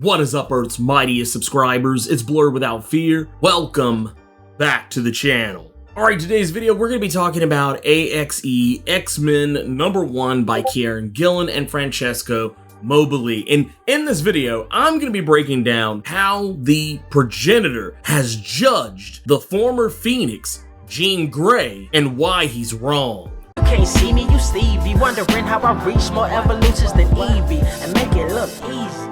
What is up, Earth's mightiest subscribers? It's Blerd without fear. Welcome back to the channel. Alright, today's video we're going to be talking about A.X.E, X-Men #1 by Kieran Gillen and Francesco Mobili. And in this video, I'm going to be breaking down how the Progenitor has judged the former Phoenix, Jean Grey, and why he's wrong. You can't see me, you Stevie, wondering how I reach more evolutions than Evie and make it look easy.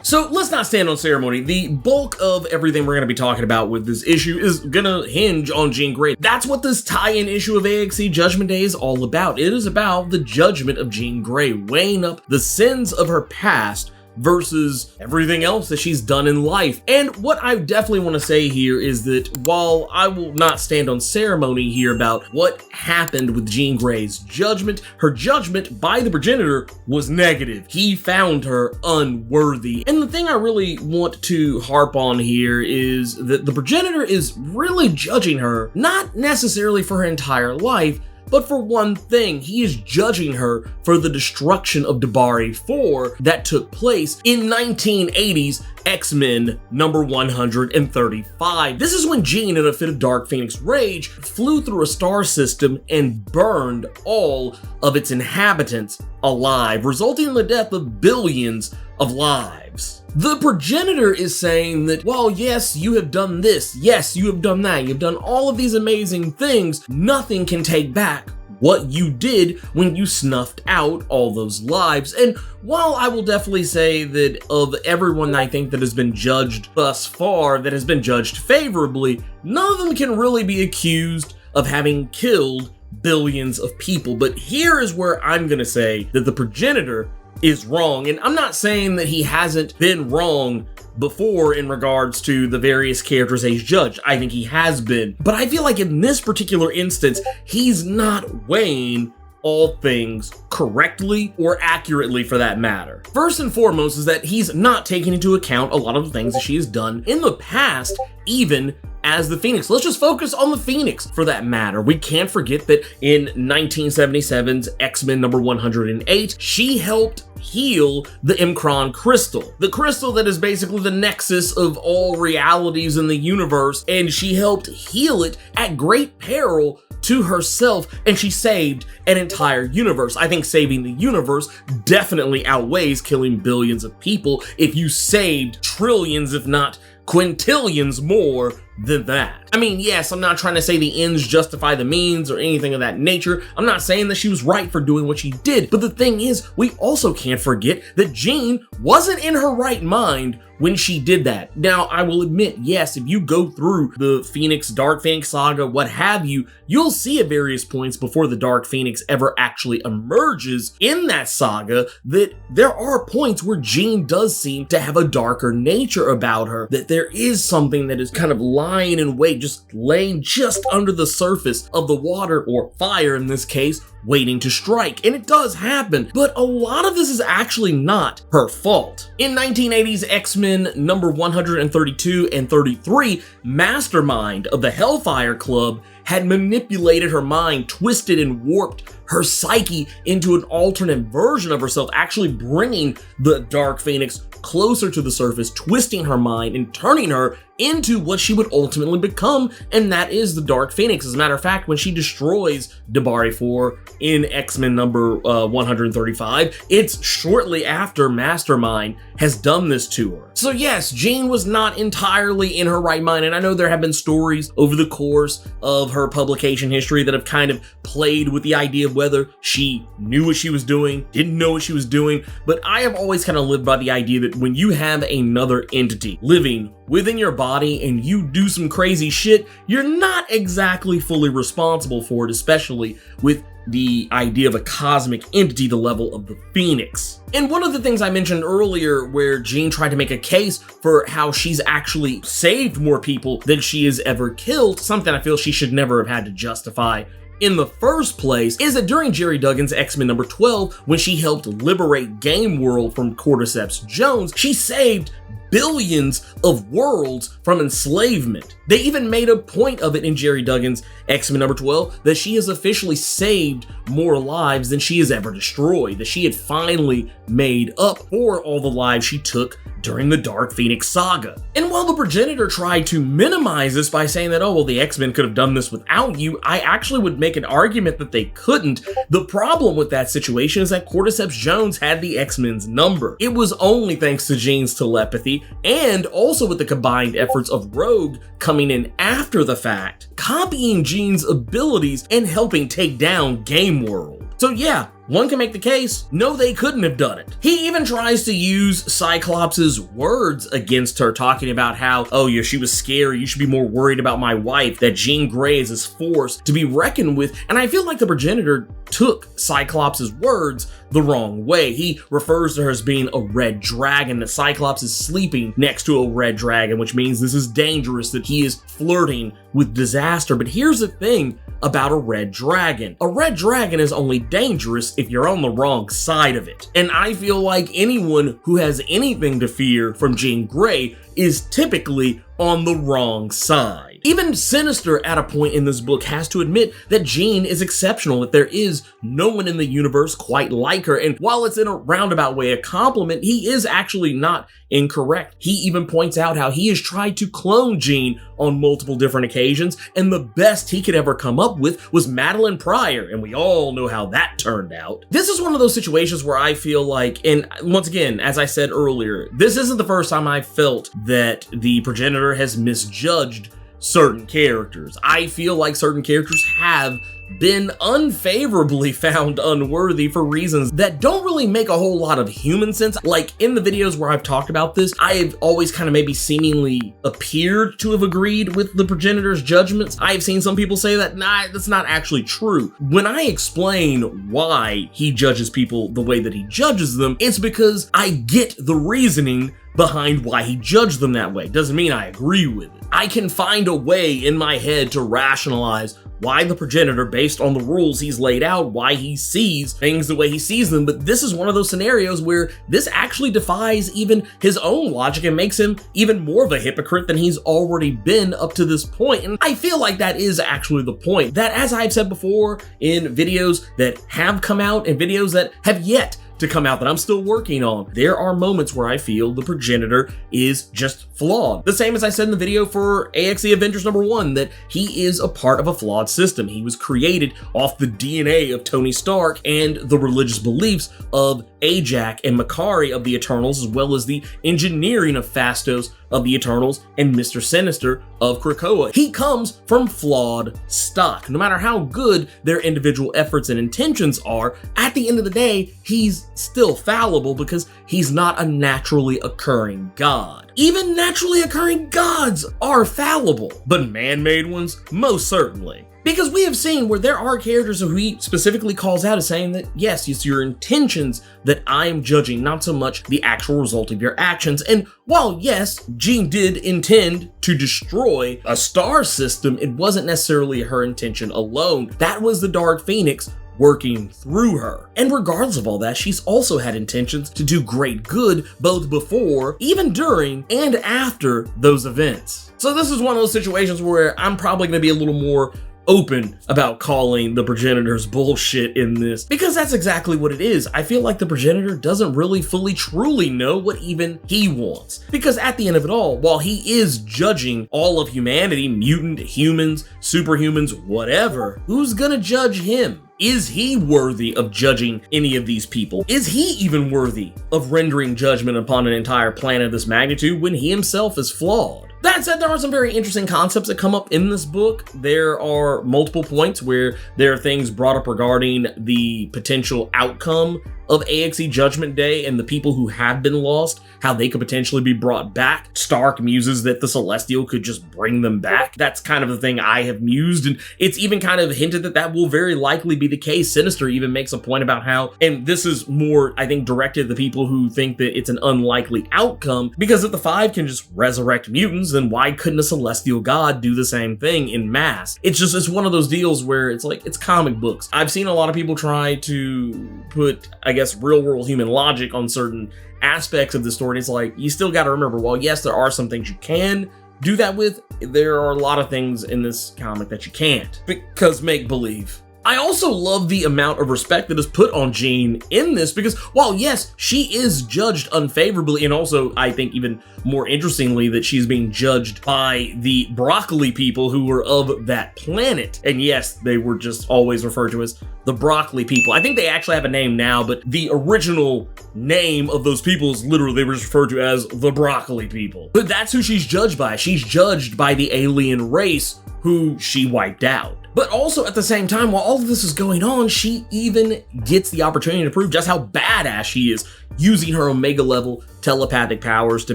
So let's not stand on ceremony. The bulk of everything we're going to be talking about with this issue is going to hinge on Jean Grey. That's what this tie-in issue of A.X.E Judgment Day is all about. It is about the judgment of Jean Grey, weighing up the sins of her past versus everything else that she's done in life. And what I definitely want to say here is that while I will not stand on ceremony here about what happened with Jean Grey's judgment, her judgment by the Progenitor was negative. He found her unworthy. And the thing I really want to harp on here is that the Progenitor is really judging her, not necessarily for her entire life, but for one thing, he is judging her for the destruction of Debari 4 that took place in 1980's X-Men #135. This is when Jean, in a fit of Dark Phoenix rage, flew through a star system and burned all of its inhabitants alive, resulting in the death of billions of lives. The Progenitor is saying that, while yes, you have done this, yes, you have done that, you've done all of these amazing things, nothing can take back what you did when you snuffed out all those lives. And while I will definitely say that of everyone I think that has been judged thus far, that has been judged favorably, none of them can really be accused of having killed billions of people. But here is where I'm gonna say that the Progenitor is wrong. And I'm not saying that he hasn't been wrong before in regards to the various characters he's judged. I think he has been. But I feel like in this particular instance, he's not weighing all things correctly or accurately for that matter. First and foremost is that he's not taking into account a lot of the things that she has done in the past, even as the Phoenix. Let's just focus on the Phoenix for that matter. We can't forget that in 1977's X-Men #108, she helped heal the M'Kraan crystal. The crystal that is basically the nexus of all realities in the universe, and she helped heal it at great peril to herself, and she saved an entire universe. I think saving the universe definitely outweighs killing billions of people if you saved trillions, if not quintillions more than that. I mean, yes, I'm not trying to say the ends justify the means or anything of that nature. I'm not saying that she was right for doing what she did, but the thing is, we also can't forget that Jean wasn't in her right mind when she did that. Now, I will admit, yes, if you go through the Phoenix, Dark Phoenix saga, what have you, you'll see at various points before the Dark Phoenix ever actually emerges in that saga that there are points where Jean does seem to have a darker nature about her, that there is something that is kind of lying in wait, just laying just under the surface of the water, or fire in this case, waiting to strike. And it does happen, but a lot of this is actually not her fault. In 1980's X-Men #132 and 33, Mastermind of the Hellfire Club had manipulated her mind, twisted and warped her psyche into an alternate version of herself, actually bringing the Dark Phoenix closer to the surface, twisting her mind and turning her into what she would ultimately become, and that is the Dark Phoenix. As a matter of fact, when she destroys Debari 4 in X-Men #135, it's shortly after Mastermind has done this to her. So yes, Jean was not entirely in her right mind, and I know there have been stories over the course of her publication history that have kind of played with the idea of whether she knew what she was doing, didn't know what she was doing, but I have always kind of lived by the idea that when you have another entity living within your body and you do some crazy shit, you're not exactly fully responsible for it, especially with the idea of a cosmic entity the level of the Phoenix. And one of the things I mentioned earlier where Jean tried to make a case for how she's actually saved more people than she has ever killed, something I feel she should never have had to justify in the first place, is that during Jerry Duggan's X-Men #12, when she helped liberate Game World from Cordyceps Jones, she saved billions of worlds from enslavement. They even made a point of it in Jerry Duggan's X-Men number 12 that she has officially saved more lives than she has ever destroyed, that she had finally made up for all the lives she took during the Dark Phoenix saga. And while the Progenitor tried to minimize this by saying that, oh, well, the X-Men could have done this without you, I actually would make an argument that they couldn't. The problem with that situation is that Cordyceps Jones had the X-Men's number. It was only thanks to Jean's telepathy, and also with the combined efforts of Rogue coming in after the fact, copying Jean's abilities and helping take down Game World. So yeah, one can make the case, no, they couldn't have done it. He even tries to use Cyclops' words against her, talking about how, oh yeah, she was scary, you should be more worried about my wife, that Jean Grey is this force to be reckoned with, and I feel like the Progenitor took Cyclops' words the wrong way. He refers to her as being a red dragon, that Cyclops is sleeping next to a red dragon, which means this is dangerous, that he is flirting with disaster. But here's the thing about a red dragon. A red dragon is only dangerous if you're on the wrong side of it. And I feel like anyone who has anything to fear from Jean Grey is typically on the wrong side. Even Sinister at a point in this book has to admit that Jean is exceptional, that there is no one in the universe quite like her, and while it's in a roundabout way a compliment, he is actually not incorrect. He even points out how he has tried to clone Jean on multiple different occasions, and the best he could ever come up with was Madeline Pryor, and we all know how that turned out. This is one of those situations where I feel like, and once again, as I said earlier, this isn't the first time I've felt that the Progenitor has misjudged certain characters. I feel like certain characters have been unfavorably found unworthy for reasons that don't really make a whole lot of human sense. Like in the videos where I've talked about this, I've always kind of maybe seemingly appeared to have agreed with the Progenitor's judgments. I've seen some people say that, nah, that's not actually true. When I explain why he judges people the way that he judges them, it's because I get the reasoning behind why he judged them that way. Doesn't mean I agree with it. I can find a way in my head to rationalize why the Progenitor, based on the rules he's laid out, why he sees things the way he sees them, but this is one of those scenarios where this actually defies even his own logic and makes him even more of a hypocrite than he's already been up to this point. And I feel like that is actually the point, that as I've said before in videos that have come out and videos that have yet to come out that I'm still working on, there are moments where I feel the Progenitor is just flawed. The same as I said in the video for A.X.E. Avengers number 1, that he is a part of a flawed system. He was created off the DNA of Tony Stark and the religious beliefs of Ajax and Makari of the Eternals, as well as the engineering of Phastos of the Eternals and Mr. Sinister of Krakoa. He comes from flawed stock. No matter how good their individual efforts and intentions are, at the end of the day, he's still fallible because he's not a naturally occurring god. Even naturally occurring gods are fallible, but man-made ones, most certainly. Because we have seen where there are characters who he specifically calls out as saying that, yes, it's your intentions that I am judging, not so much the actual result of your actions. And while, yes, Jean did intend to destroy a star system, it wasn't necessarily her intention alone. That was the Dark Phoenix working through her. And regardless of all that, she's also had intentions to do great good both before, even during, and after those events. So this is one of those situations where I'm probably going to be a little more open about calling the Progenitor's bullshit in this, because that's exactly what it is. I feel like the Progenitor doesn't really fully truly know what even he wants, because at the end of it all, while he is judging all of humanity, mutant, humans, superhumans, whatever, who's gonna judge him? Is he worthy of judging any of these people? Is he even worthy of rendering judgment upon an entire planet of this magnitude when he himself is flawed? That said, there are some very interesting concepts that come up in this book. There are multiple points where there are things brought up regarding the potential outcome of A.X.E. Judgment Day and the people who have been lost, how they could potentially be brought back. Stark muses that the Celestial could just bring them back. That's kind of the thing I have mused, and it's even kind of hinted that that will very likely be the case. Sinister even makes a point about how, and this is more, I think, directed at the people who think that it's an unlikely outcome, because if the Five can just resurrect mutants, then why couldn't a Celestial God do the same thing in mass? It's one of those deals where it's like, it's comic books. I've seen a lot of people try to put, I guess, real world human logic on certain aspects of the story. And it's like, you still got to remember, while yes, there are some things you can do that with, there are a lot of things in this comic that you can't, because make believe. I also love the amount of respect that is put on Jean in this, because while yes, she is judged unfavorably, and also I think even more interestingly that she's being judged by the broccoli people who were of that planet. And yes, they were just always referred to as the broccoli people. I think they actually have a name now, but the original name of those people is literally, they were just referred to as the broccoli people. But that's who she's judged by. She's judged by the alien race who she wiped out. But also at the same time, while all of this is going on, she even gets the opportunity to prove just how badass she is, using her Omega level telepathic powers to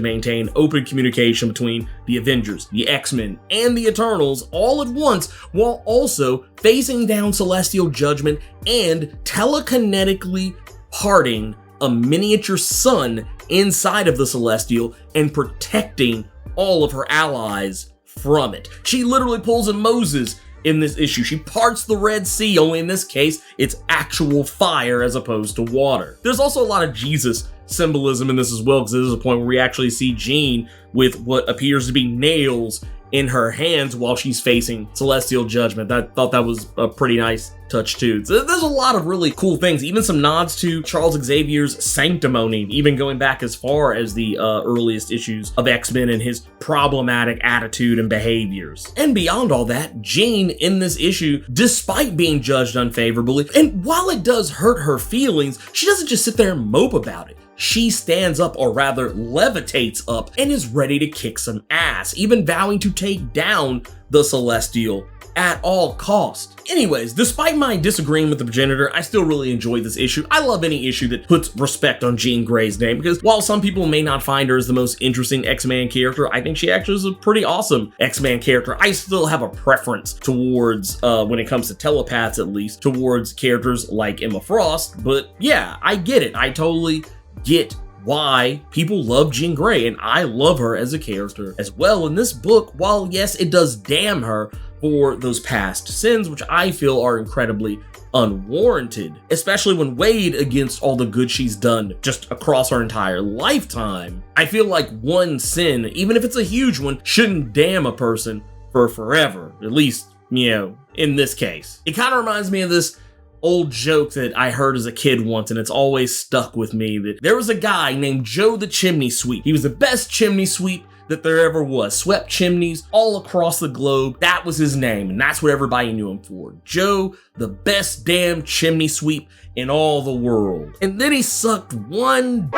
maintain open communication between the Avengers, the X-Men, and the Eternals all at once, while also facing down celestial judgment and telekinetically parting a miniature sun inside of the Celestial and protecting all of her allies from it. She literally pulls a Moses in this issue. She parts the Red Sea, only in this case, it's actual fire as opposed to water. There's also a lot of Jesus symbolism in this as well, because this is a point where we actually see Jean with what appears to be nails in her hands while she's facing celestial judgment. I thought that was a pretty nice touch too. So there's a lot of really cool things, even some nods to Charles Xavier's sanctimony, even going back as far as the earliest issues of X-Men and his problematic attitude and behaviors. And beyond all that, Jean in this issue, despite being judged unfavorably, and while it does hurt her feelings, she doesn't just sit there and mope about it. She stands up, or rather levitates up, and is ready to kick some ass, even vowing to take down the Celestial at all cost. Anyways, despite my disagreeing with the Progenitor, I still really enjoyed this issue. I love any issue that puts respect on Jean Grey's name, because while some people may not find her as the most interesting X-Man character, I think she actually is a pretty awesome X-Man character. I still have a preference towards, when it comes to telepaths at least, towards characters like Emma Frost, but yeah, I get it. I totally get why people love Jean Grey, and I love her as a character as well in this book, while yes, it does damn her for those past sins, which I feel are incredibly unwarranted, especially when weighed against all the good she's done just across her entire lifetime. I feel like one sin, even if it's a huge one, shouldn't damn a person for forever, at least, you know, in this case. It kind of reminds me of this old joke that I heard as a kid once, and it's always stuck with me, that there was a guy named Joe the Chimney Sweep. He was the best chimney sweep that there ever was. Swept chimneys all across the globe. That was his name, and that's what everybody knew him for. Joe, the best damn chimney sweep in all the world. And then he sucked one.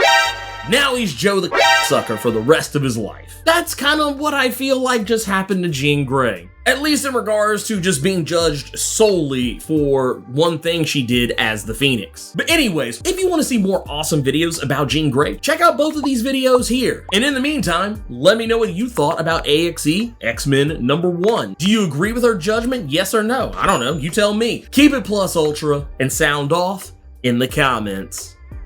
Now he's Joe the sucker for the rest of his life. That's kind of what I feel like just happened to Jean Grey. At least in regards to just being judged solely for one thing she did as the Phoenix. But anyways, if you want to see more awesome videos about Jean Grey, check out both of these videos here. And in the meantime, let me know what you thought about A.X.E. X-Men #1. Do you agree with her judgment? Yes or no? I don't know. You tell me. Keep it plus ultra and sound off in the comments.